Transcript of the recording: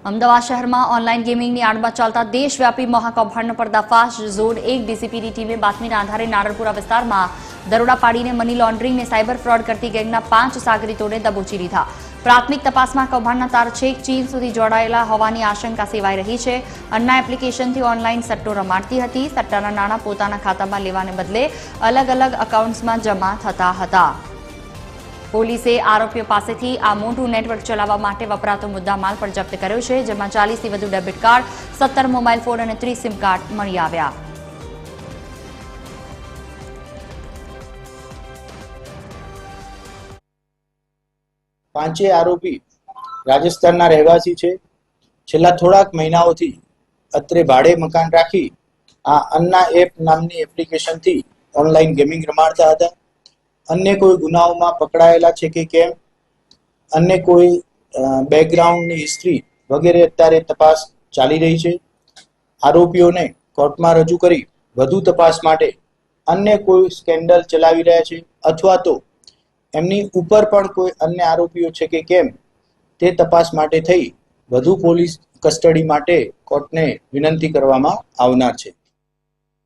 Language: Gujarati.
અમદાવાદ શહેરમાં ઓનલાઈન ગેમિંગની આડમાં ચાલતા દેશવ્યાપી મહાકૌભાંડનો પર્દાફાશ ઝોન 1 ડીસીપીની ટીમે બાતમીના આધારે નારણપુરા વિસ્તારમાં દરોડા પાડીને મની લોન્ડરિંગને સાયબર ફ્રોડ કરતી ગેંગના 5 સાગરીતોને દબોચી લીધા। પ્રાથમિક તપાસમાં કૌભાંડના તાર છેક ચીન સુધી જોડાયેલા હોવાની આશંકા સેવાઈ રહી છે। અન્ના એપ્લિકેશનથી ઓનલાઈન સટ્ટો રમાડતી હતી। સટ્ટાના નાણાં પોતાના ખાતામાં લેવાને બદલે અલગ અલગ એકાઉન્ટ્સમાં જમા થતા હતા। પોલીસે આરોપીઓ પાસેથી આ મોટું નેટવર્ક ચલાવવા માટે વપરાતો મુદ્દામાલ પણ જપ્ત કર્યો છે, જેમાં 40થી વધુ ડેબિટ કાર્ડ, 17 મોબાઈલ ફોન અને 30 સિમ કાર્ડ મળી આવ્યા। પાંચે આરોપી રાજસ્થાનના રહેવાસી છે। છેલ્લા થોડાક મહિનાઓથી અત્રે ભાડે મકાન રાખી આ અન્ના એપ નામની એપ્લિકેશનથી ઓનલાઈન ગેમિંગ રમાડતા હતા। અન્ય કોઈ ગુનાઓમાં પકડાયેલા છે કે કેમ, અન્ય કોઈ બેકગ્રાઉન્ડની હિસ્ટ્રી વગેરે અત્યારે તપાસ ચાલી રહી છે। આરોપીઓને કોર્ટમાં રજૂ કરી વધુ તપાસ માટે અન્ય કોઈ સ્કેન્ડલ ચલાવી રહ્યા છે અથવા તો એમની ઉપર પણ કોઈ અન્ય આરોપીઓ છે કે કેમ તે તપાસ માટે થઈ વધુ પોલીસ કસ્ટડી માટે કોર્ટને વિનંતી કરવામાં આવનાર છે।